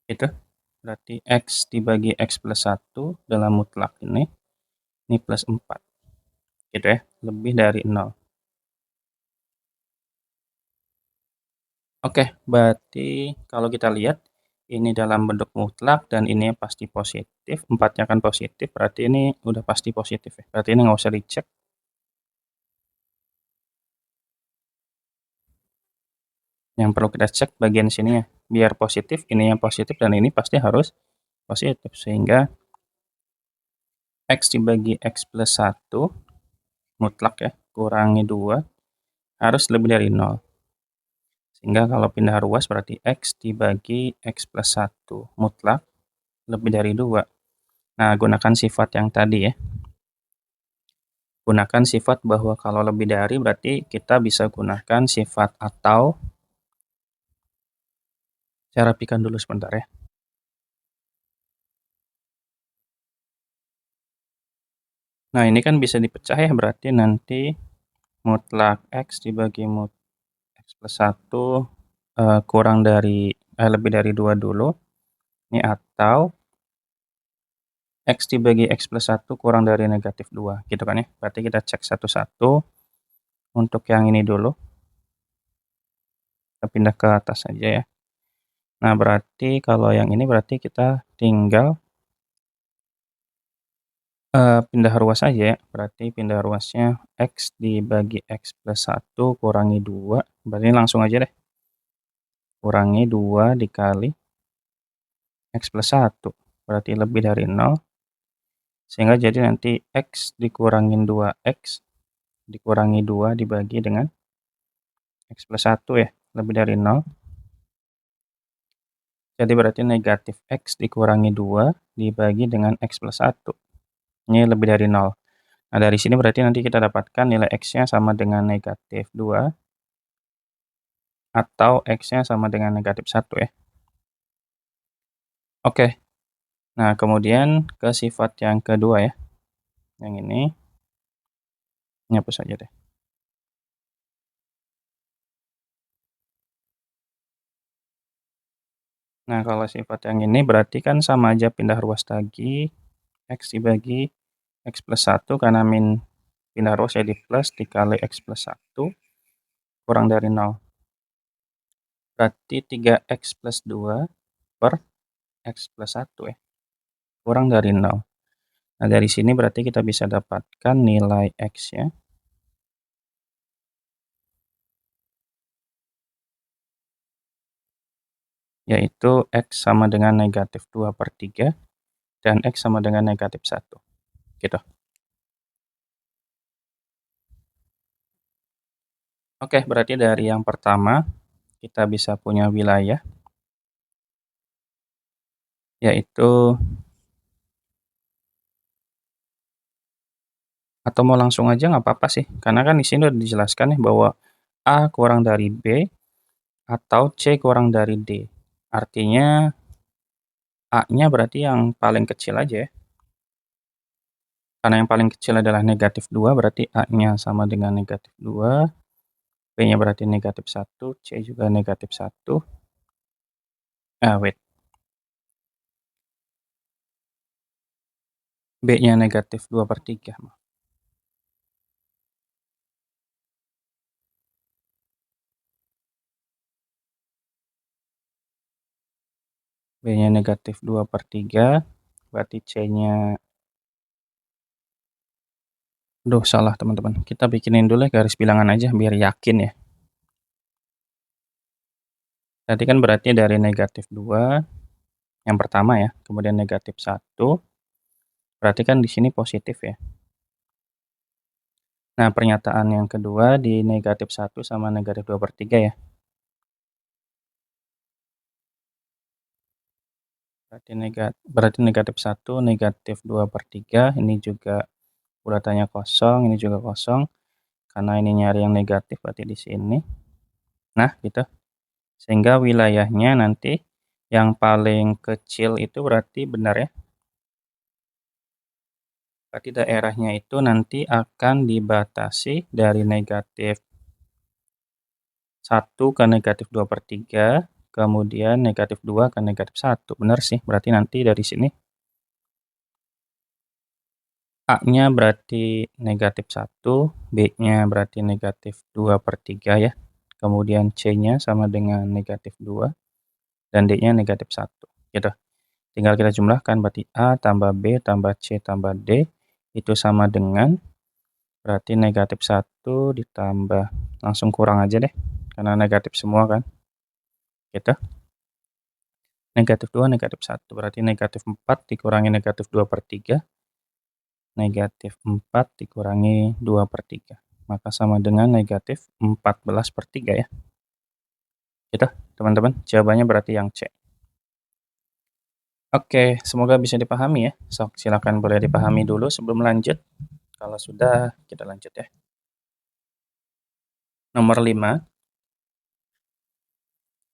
Itu berarti X dibagi X plus 1 dalam mutlak ini plus 4. Gitu ya, lebih dari 0. Oke, berarti kalau kita lihat ini dalam bentuk mutlak dan ini pasti positif, 4-nya kan positif, berarti ini udah pasti positif ya. Berarti ini nggak usah dicek. Yang perlu kita cek bagian sini ya, biar positif, ini yang positif dan ini pasti harus positif, sehingga X dibagi X plus 1 mutlak ya, kurangi 2 harus lebih dari 0. Sehingga kalau pindah ruas berarti X dibagi X plus 1 mutlak lebih dari 2. Nah, gunakan sifat yang tadi ya. Gunakan sifat bahwa kalau lebih dari berarti kita bisa gunakan sifat atau. Saya rapikan dulu sebentar ya. Nah, ini kan bisa dipecah ya, berarti nanti mutlak X dibagi X plus 1 kurang dari lebih dari 2 dulu. Ini atau X dibagi X plus 1 kurang dari negatif 2, gitu kan ya. Berarti kita cek satu-satu. Untuk yang ini dulu, kita pindah ke atas saja ya. Nah, berarti kalau yang ini berarti kita tinggal pindah ruas saja ya. Berarti pindah ruasnya X dibagi X plus 1 kurangi 2. Berarti langsung aja deh. Kurangi 2 dikali X plus 1. Berarti lebih dari 0. Sehingga jadi nanti X dikurangin 2X dikurangi 2 dibagi dengan X plus 1 ya. Lebih dari 0. Jadi berarti negatif X dikurangi 2 dibagi dengan X plus 1. Ini lebih dari 0. Nah, dari sini berarti nanti kita dapatkan nilai X-nya sama dengan negatif 2 atau X-nya sama dengan negatif 1 ya. Oke. Nah, kemudian ke sifat yang kedua ya. Yang ini hapus saja deh. Nah, kalau sifat yang ini berarti kan sama aja pindah ruas lagi. X dibagi X plus 1 karena min pindah ruas jadi plus dikali X plus 1 kurang dari 0. Berarti 3X plus 2 per X plus 1 ya. Kurang dari 0. Nah, dari sini berarti kita bisa dapatkan nilai X-nya. Yaitu X sama dengan negatif 2 per 3 dan X sama dengan negatif 1. Gitu. Oke, berarti dari yang pertama kita bisa punya wilayah, yaitu, atau mau langsung aja nggak apa-apa sih, karena kan di sini udah dijelaskan ya bahwa A kurang dari B atau C kurang dari D. Artinya A-nya berarti yang paling kecil aja ya. Karena yang paling kecil adalah negatif 2, berarti A-nya sama dengan negatif 2, B-nya berarti negatif 1, C juga negatif 1. Wait. B-nya negatif 2 per 3. B-nya negatif 2 per 3, berarti C-nya. Duh, salah teman-teman. Kita bikinin dulu ya garis bilangan aja biar yakin ya. Tadi kan berarti dari negatif 2, yang pertama ya, kemudian negatif 1, berarti kan di sini positif ya. Nah, pernyataan yang kedua di negatif 1 sama negatif 2 per 3 ya. Berarti negatif 1, negatif 2 per 3, ini juga urutannya kosong, ini juga kosong. Karena ini nyari yang negatif berarti di sini. Nah, gitu. Sehingga wilayahnya nanti yang paling kecil itu berarti benar ya. Berarti daerahnya itu nanti akan dibatasi dari negatif 1 ke negatif 2 per 3, kemudian negatif 2 ke negatif 1. Benar sih, berarti nanti dari sini A-nya berarti negatif 1, B-nya berarti negatif 2 per 3 ya. Kemudian C-nya sama dengan negatif 2, dan D-nya negatif 1. Gitu. Tinggal kita jumlahkan, berarti A tambah B tambah C tambah D itu sama dengan, berarti negatif 1 ditambah, langsung kurang aja deh, karena negatif semua kan. Gitu. Negatif 2, negatif 1, berarti negatif 4 dikurangi negatif 2 per 3, negatif 4 dikurangi 2/3. Maka sama dengan negatif 14/3 ya. Gitu, teman-teman. Jawabannya berarti yang C. Oke, semoga bisa dipahami ya. Sok, silakan boleh dipahami dulu sebelum lanjut. Kalau sudah, kita lanjut ya. Nomor 5.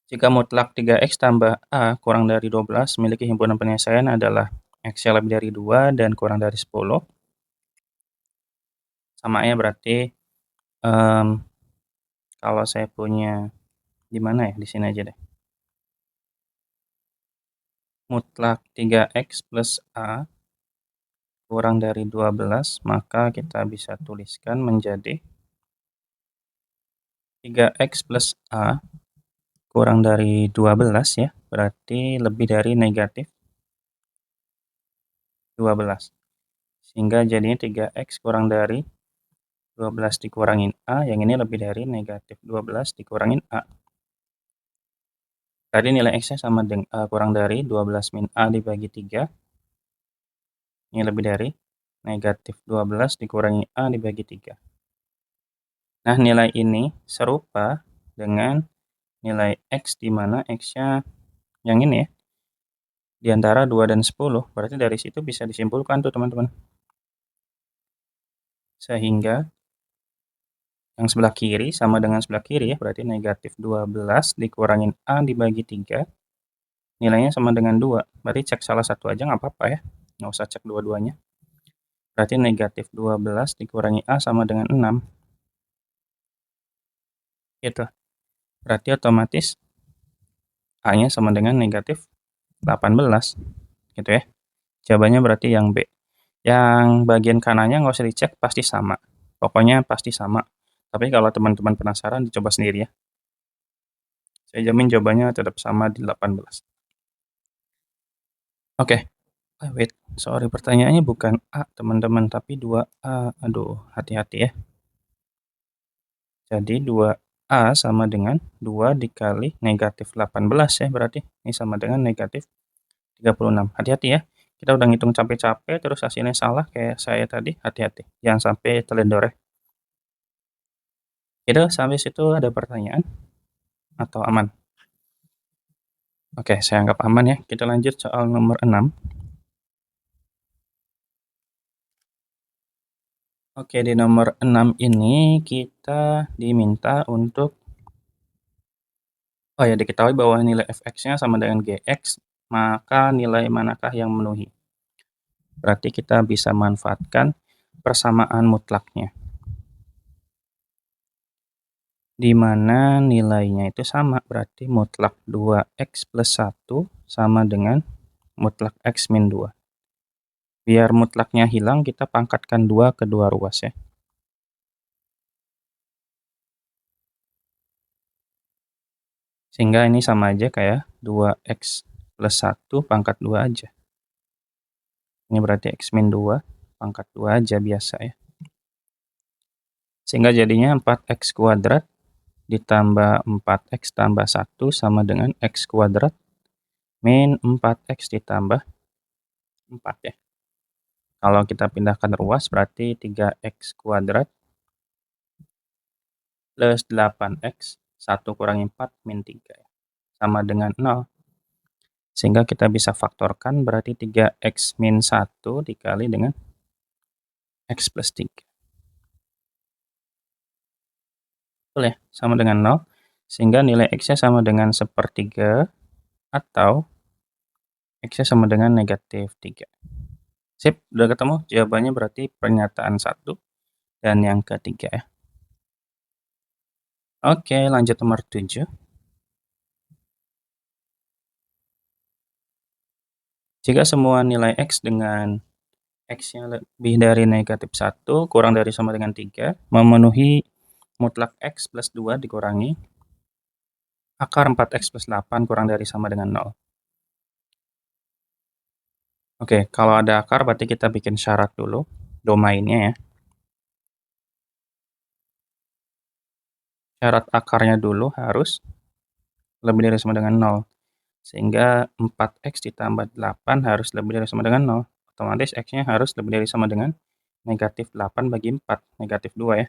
Jika mutlak 3x tambah A kurang dari 12 memiliki himpunan penyelesaian adalah X-nya lebih dari 2 dan kurang dari 10. Sama ya berarti kalau saya punya di mana ya? Di sini aja deh. Mutlak 3x plus A kurang dari 12, maka kita bisa tuliskan menjadi 3x plus A kurang dari 12 ya, berarti lebih dari negatif 12. Sehingga jadinya 3x kurang dari 12 dikurangin A, yang ini lebih dari negatif 12 dikurangin A. Tadi nilai X-nya sama dengan kurang dari 12 min A dibagi 3. Ini lebih dari negatif 12 dikurangi A dibagi 3. Nah, nilai ini serupa dengan nilai X di mana X-nya yang ini ya, di antara 2 dan 10. Berarti dari situ bisa disimpulkan tuh teman-teman. Sehingga yang sebelah kiri sama dengan sebelah kiri ya, berarti negatif 12 dikurangin A dibagi 3. Nilainya sama dengan 2. Berarti cek salah satu aja nggak apa-apa ya. Nggak usah cek dua-duanya. Berarti negatif 12 dikurangi A sama dengan 6. Gitu. Berarti otomatis A-nya sama dengan negatif 18. Gitu ya. Jawabannya berarti yang B. Yang bagian kanannya nggak usah dicek, pasti sama. Pokoknya pasti sama. Tapi kalau teman-teman penasaran, dicoba sendiri ya. Saya jamin jawabannya tetap sama di 18. Oke. Wait, sorry, pertanyaannya bukan A, teman-teman, tapi 2A. Aduh, hati-hati ya. Jadi 2A sama dengan 2 dikali negatif 18 ya, berarti. Ini sama dengan negatif 36. Hati-hati ya. Kita udah ngitung capek-capek, terus hasilnya salah kayak saya tadi. Hati-hati. Jangan sampai teledor ya. Itu sampai situ ada pertanyaan? Atau aman? Oke, saya anggap aman ya. Kita lanjut soal nomor 6. Oke, di nomor 6 ini kita diminta untuk diketahui bahwa nilai fx-nya sama dengan gx, maka nilai manakah yang memenuhi? Berarti kita bisa manfaatkan persamaan mutlaknya, di mana nilainya itu sama, berarti mutlak 2x plus 1 sama dengan mutlak x min 2. Biar mutlaknya hilang, kita pangkatkan 2 ke 2 ruas ya. Sehingga ini sama aja kayak 2x plus 1 pangkat 2 aja. Ini berarti x min 2 pangkat 2 aja biasa ya. Sehingga jadinya 4x kuadrat ditambah 4x tambah 1 sama dengan x kuadrat min 4x ditambah 4 ya. Kalau kita pindahkan ruas berarti 3x kuadrat plus 8x 1 kurangi 4 min 3 ya. Sama dengan 0. Sehingga kita bisa faktorkan berarti 3x min 1 dikali dengan x plus 3. Betul ya, sama dengan 0. Sehingga nilai x-nya sama dengan 1/3 atau x-nya sama dengan negatif 3. Sip, udah ketemu? Jawabannya berarti pernyataan 1 dan yang ketiga ya. Oke, lanjut nomor 7. Jika semua nilai x dengan x-nya lebih dari negatif 1 kurang dari sama dengan 3 memenuhi mutlak x plus 2 dikurangi akar 4x plus 8 kurang dari sama dengan 0. Oke, kalau ada akar berarti kita bikin syarat dulu, domainnya ya. Syarat akarnya dulu harus lebih dari sama dengan 0. Sehingga 4x ditambah 8 harus lebih dari sama dengan 0. Otomatis x-nya harus lebih dari sama dengan negatif 8 bagi 4, negatif 2 ya,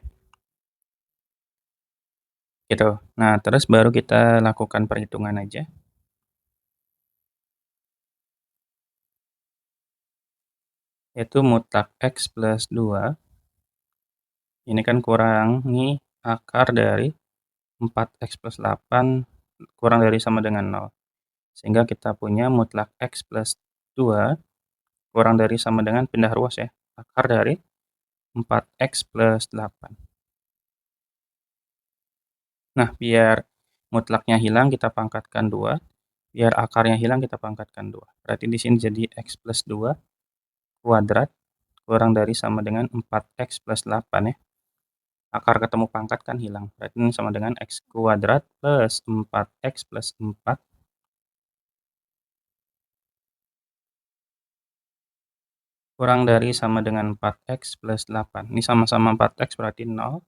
gitu. Nah, terus baru kita lakukan perhitungan aja. Yaitu mutlak X plus 2, ini kan kurangi akar dari 4X plus 8 kurang dari sama dengan 0. Sehingga kita punya mutlak X plus 2 kurang dari sama dengan pindah ruas ya, akar dari 4X plus 8. Nah, biar mutlaknya hilang kita pangkatkan 2, biar akarnya hilang kita pangkatkan 2. Berarti di sini jadi X plus 2 kuadrat kurang dari sama dengan 4X plus 8 ya. Akar ketemu pangkat kan hilang. Berarti ini sama dengan X kuadrat plus 4X plus 4 kurang dari sama dengan 4X plus 8. Ini sama-sama 4X berarti 0.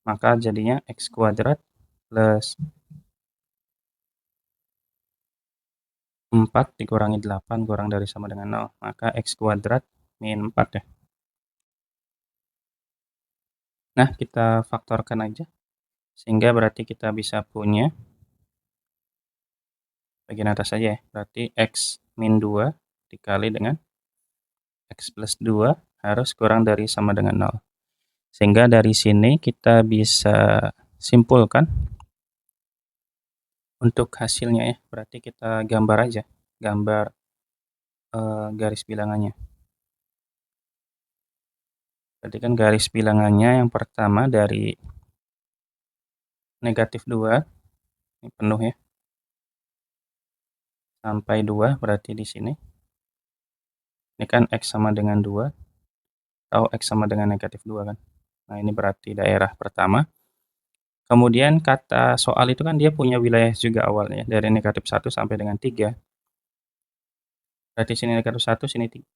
Maka jadinya X kuadrat plus 4 dikurangi 8 kurang dari sama dengan 0. Maka X kuadrat min 4 ya. Nah, kita faktorkan aja. Sehingga berarti kita bisa punya bagian atas saja ya. Berarti X min 2 dikali dengan X plus 2 harus kurang dari sama dengan 0. Sehingga dari sini kita bisa simpulkan untuk hasilnya ya. Berarti kita gambar aja. Gambar garis bilangannya. Berarti kan garis bilangannya yang pertama dari negatif 2, ini penuh ya, sampai 2 berarti di sini. Ini kan X sama dengan 2, atau X sama dengan negatif 2 kan. Nah, ini berarti daerah pertama. Kemudian kata soal itu kan dia punya wilayah juga awalnya, dari negatif 1 sampai dengan 3. Berarti sini negatif 1, sini 3.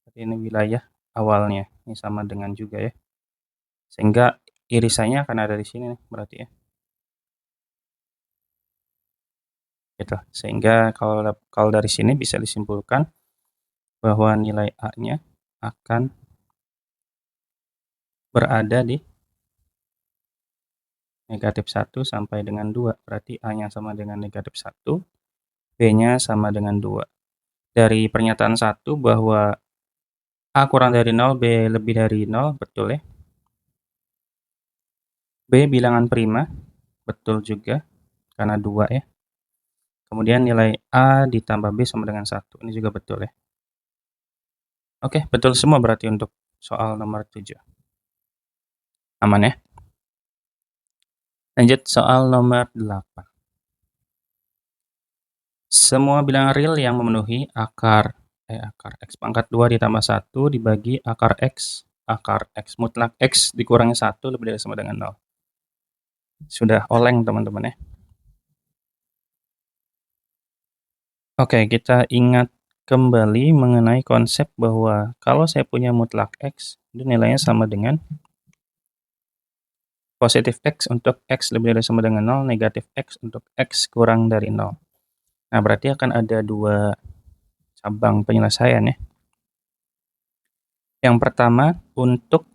Berarti ini wilayah awalnya. Ini sama dengan juga ya. Sehingga irisannya akan ada di sini nih, berarti ya. Gitu. Sehingga kalau dari sini bisa disimpulkan bahwa nilai A-nya akan berada di negatif 1 sampai dengan 2. Berarti A-nya sama dengan negatif 1, B-nya sama dengan 2. Dari pernyataan 1 bahwa A kurang dari 0, B lebih dari 0, betul ya. B bilangan prima, betul juga, karena 2 ya. Kemudian nilai A ditambah B sama dengan 1, ini juga betul ya. Oke, betul semua berarti untuk soal nomor 7. Aman ya. Lanjut soal nomor 8. Semua bilangan real yang memenuhi akar X pangkat 2 ditambah 1 dibagi akar X mutlak X dikurangi 1 lebih dari sama dengan 0. Sudah oleng teman-teman ya. Oke, kita ingat kembali mengenai konsep bahwa kalau saya punya mutlak X, itu nilainya sama dengan positif X untuk X lebih dari sama dengan 0, negatif X untuk X kurang dari 0. Nah, berarti akan ada 2 cabang penyelesaian ya. Yang pertama, untuk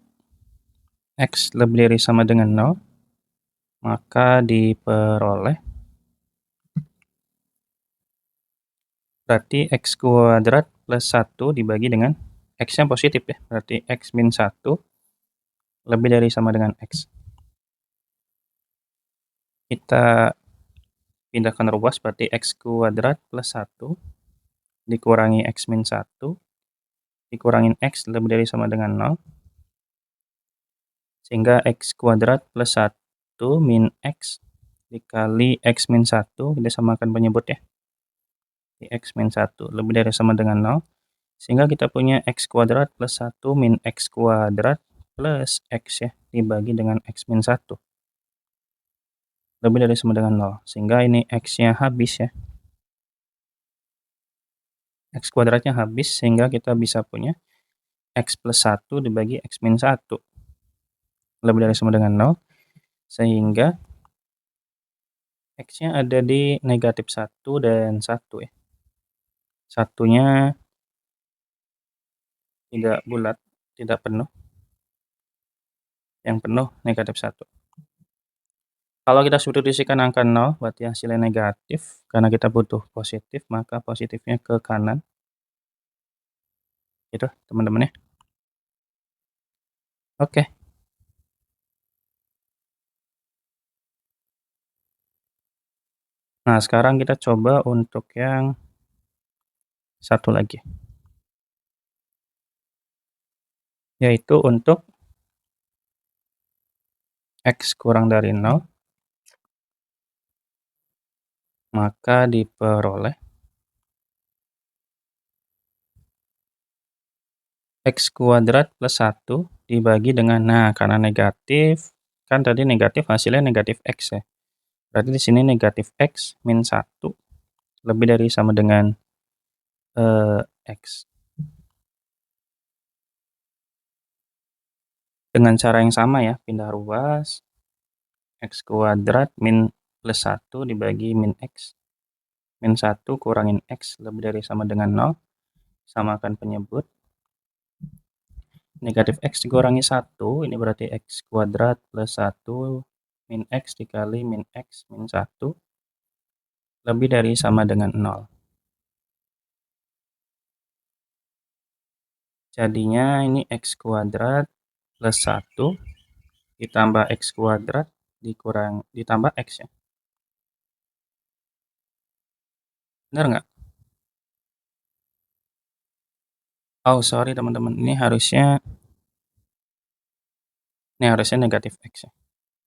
X lebih dari sama dengan 0, maka diperoleh berarti X kuadrat plus 1 dibagi dengan X-nya positif ya. Berarti X min 1 lebih dari sama dengan X. Kita pindahkan ruas, berarti X kuadrat plus 1 dikurangi X min 1 dikurangin X lebih dari sama dengan 0. Sehingga X kuadrat plus 1 min X dikali X min 1, kita samakan penyebut ya. X min 1 lebih dari sama dengan 0. Sehingga kita punya X kuadrat plus 1 min X kuadrat plus X ya, dibagi dengan X min 1. Lebih dari sama dengan 0. Sehingga ini X-nya habis ya. X kuadratnya habis, sehingga kita bisa punya X plus 1 dibagi X min 1. Lebih dari sama dengan 0. Sehingga X-nya ada di negatif 1 dan 1 ya. Satunya tidak bulat, tidak penuh, yang penuh negatif 1. Kalau kita substitusikan angka 0 berarti hasilnya negatif, karena kita butuh positif maka positifnya ke kanan. Gitu teman-teman ya. Oke. Nah, sekarang kita coba untuk yang satu lagi, yaitu untuk X kurang dari 0, maka diperoleh X kuadrat plus 1 dibagi dengan, nah karena negatif, kan tadi negatif hasilnya negatif X ya. Berarti di sini negatif X min 1 lebih dari sama dengan X. Dengan cara yang sama ya, pindah ruas, X kuadrat min plus 1 dibagi min X. Min 1 kurangin X lebih dari sama dengan 0, samakan penyebut. Negatif X dikurangi 1, ini berarti X kuadrat plus 1 min X dikali min X min 1 lebih dari sama dengan 0. Jadinya ini X kuadrat plus 1 ditambah X kuadrat ditambah X ya. Benar nggak? Oh sorry teman-teman, ini harusnya negatif X ya.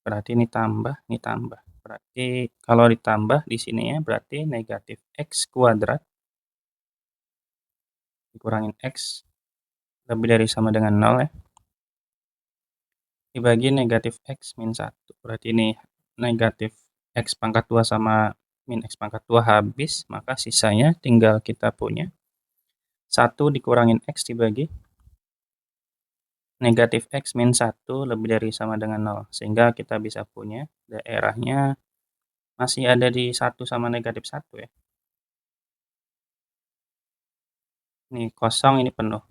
Berarti ini tambah, ini tambah. Berarti kalau ditambah di sini ya, berarti negatif X kuadrat dikurangin X lebih dari sama dengan 0 ya. Dibagi negatif X min 1. Berarti ini negatif X pangkat 2 sama min X pangkat 2 habis, maka sisanya tinggal kita punya 1 dikurangin X dibagi negatif X min 1 lebih dari sama dengan 0. Sehingga kita bisa punya daerahnya masih ada di 1 sama negatif 1 ya. Ini kosong, ini penuh.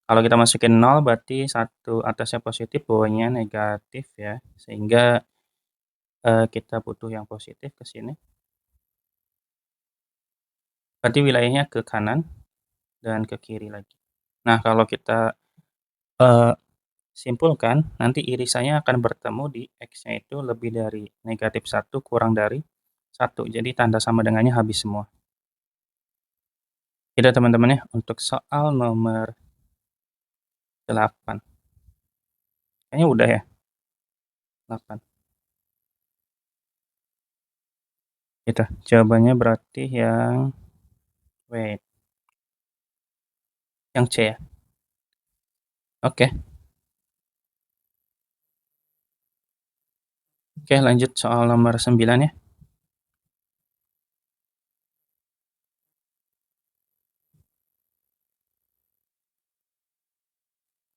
Kalau kita masukin 0 berarti 1 atasnya positif, bawahnya negatif ya. Sehingga kita butuh yang positif ke sini. Berarti wilayahnya ke kanan dan ke kiri lagi. Nah, kalau kita simpulkan, nanti irisannya akan bertemu di X-nya itu lebih dari negatif 1 kurang dari 1. Jadi tanda sama dengannya habis semua. Itu teman-teman ya, untuk soal nomor 8. Kayaknya udah ya, 8. Gitu. Jawabannya berarti yang yang C ya. Oke. Oke, lanjut soal nomor 9 ya.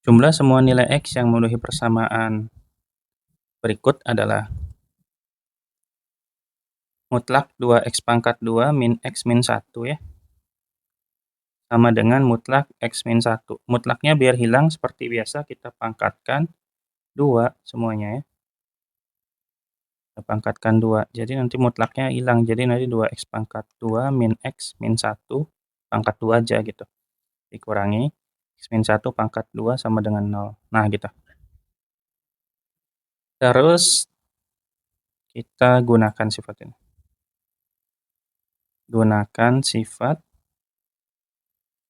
Jumlah semua nilai X yang memenuhi persamaan berikut adalah mutlak 2X pangkat 2 min X min 1 ya. Sama dengan mutlak X min 1. Mutlaknya biar hilang seperti biasa kita pangkatkan 2 semuanya ya. Kita pangkatkan 2. Jadi nanti mutlaknya hilang. Jadi nanti 2X pangkat 2 min X min 1 pangkat 2 aja gitu. Dikurangi X min 1 pangkat 2 sama dengan 0. Nah gitu. Terus kita gunakan sifat ini. Gunakan sifat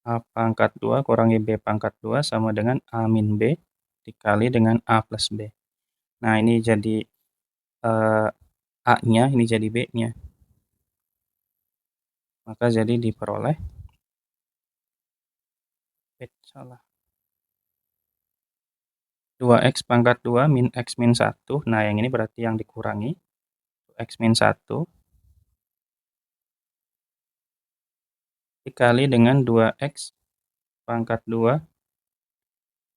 A pangkat 2 kurangi B pangkat 2 sama dengan A min B dikali dengan A plus B. Nah ini jadi A-nya, ini jadi B-nya. Maka jadi diperoleh salah. 2X pangkat 2 min X min 1. Nah yang ini berarti yang dikurangi. X min 1 dikali dengan 2X pangkat 2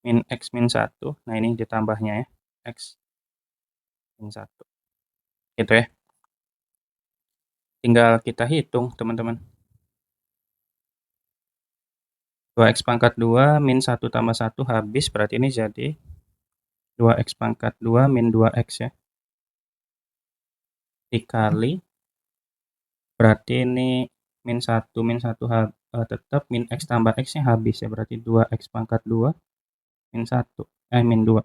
min X min 1. Nah ini ditambahnya ya. X min 1. Gitu ya. Tinggal kita hitung teman-teman. 2x pangkat 2 min 1 tambah 1 habis, berarti ini jadi 2x pangkat 2 min 2x ya. Dikali, berarti ini min 1 tetap min x tambah x nya habis ya, berarti 2x pangkat 2 min 1, min 2.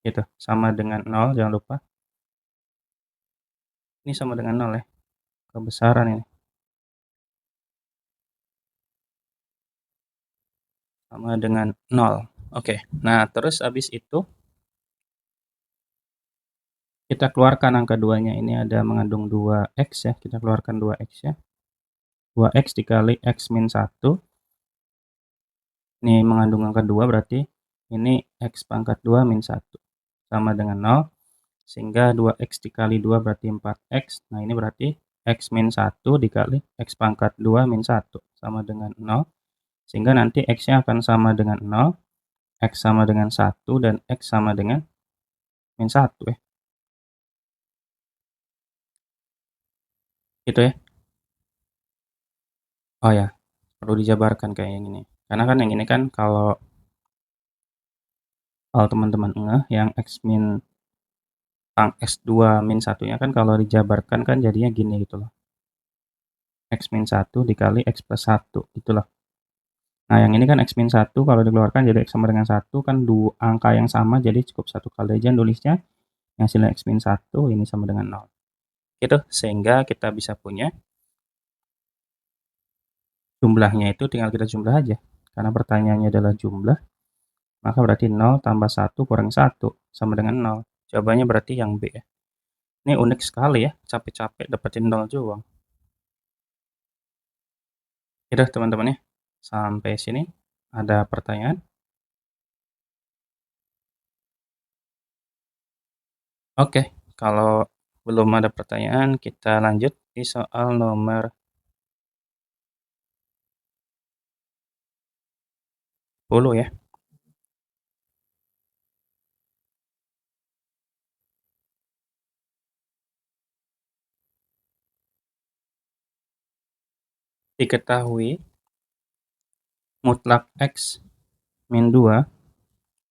Gitu, sama dengan 0, jangan lupa. Ini sama dengan 0 ya, kebesaran ini. Sama dengan 0. Oke, nah terus habis itu kita keluarkan angka 2-nya. Ini ada mengandung 2x ya, kita keluarkan 2x ya. 2x dikali x min 1. Ini mengandung angka 2, berarti ini x pangkat 2 min 1. Sama dengan 0. Sehingga 2x dikali 2 berarti 4x. Nah ini berarti x min 1 dikali x pangkat 2 min 1. Sama dengan 0. Sehingga nanti x-nya akan sama dengan 0. X sama dengan 1 dan x sama dengan min 1 ya. Gitu ya. Oh ya, perlu dijabarkan kayak yang ini. Karena kan yang ini kan kalau teman-teman ngeh yang x min x2 min 1-nya kan kalau dijabarkan kan jadinya gini gitu loh. X min 1 dikali x plus 1 gitu loh. Nah yang ini kan x min 1 kalau dikeluarkan jadi x sama dengan 1 kan dua angka yang sama, jadi cukup satu kali aja nulisnya. Yang hasilnya x min 1 ini sama dengan 0. Gitu, sehingga kita bisa punya jumlahnya itu tinggal kita jumlah aja. Karena pertanyaannya adalah jumlah, maka berarti 0 tambah 1 kurang 1 sama dengan 0. Jawabannya berarti yang B ya. Ini unik sekali ya, capek-capek dapetin 0 juga. Udah teman-teman ya, sampai sini ada pertanyaan? Oke, kalau belum ada pertanyaan, kita lanjut di soal nomor 10 ya. Diketahui mutlak X min 2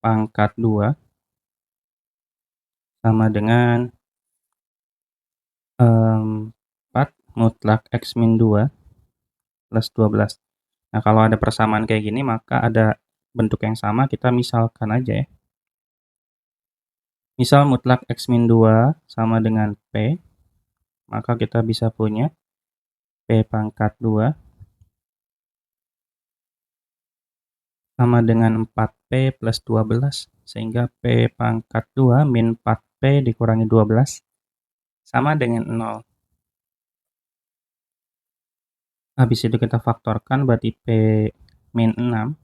pangkat 2 sama dengan 4 mutlak X min 2 plus 12. Nah, kalau ada persamaan kayak gini, maka ada bentuk yang sama, kita misalkan aja ya. Misal mutlak X min 2 sama dengan P, maka kita bisa punya P pangkat 2 sama dengan 4P plus 12, sehingga P pangkat 2 min 4P dikurangi 12 sama dengan 0. Habis itu kita faktorkan, berarti P min 6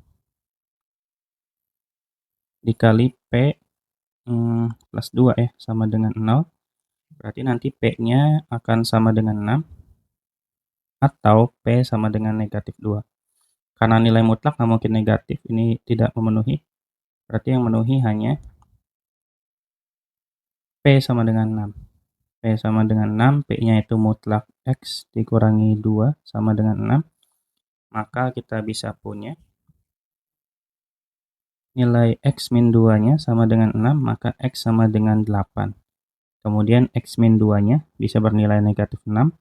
dikali P plus 2 ya, sama dengan 0. Berarti nanti P-nya akan sama dengan 6 atau P sama dengan negatif 2. Karena nilai mutlak nggak mungkin negatif, ini tidak memenuhi. Berarti yang memenuhi hanya P sama dengan 6. P sama dengan 6, P-nya itu mutlak X dikurangi 2 sama dengan 6. Maka kita bisa punya nilai X min 2-nya sama dengan 6, maka X sama dengan 8. Kemudian X min 2-nya bisa bernilai negatif 6,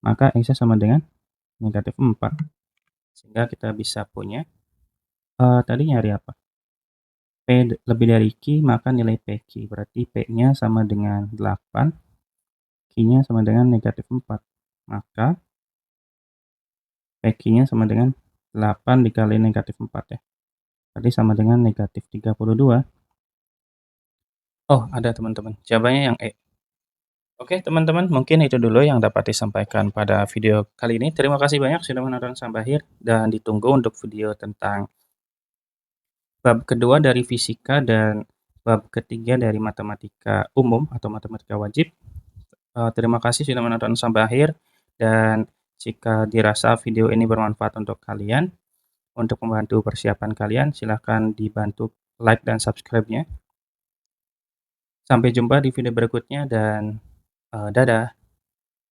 maka X-nya sama dengan negatif 4. Sehingga kita bisa punya, tadi nyari apa? P lebih dari Q, maka nilai PQ. Berarti P-nya sama dengan 8, Q-nya sama dengan negatif 4. Maka PQ-nya sama dengan 8 dikali negatif 4 ya. Berarti sama dengan negatif 32. Oh, ada teman-teman. Jawabannya yang E. Oke teman-teman, mungkin itu dulu yang dapat disampaikan pada video kali ini. Terima kasih banyak sudah menonton sampai akhir dan ditunggu untuk video tentang bab kedua dari fisika dan bab ketiga dari matematika umum atau matematika wajib. Terima kasih sudah menonton sampai akhir, dan jika dirasa video ini bermanfaat untuk kalian, untuk membantu persiapan kalian, silahkan dibantu like dan subscribe-nya. Sampai jumpa di video berikutnya dan dadah.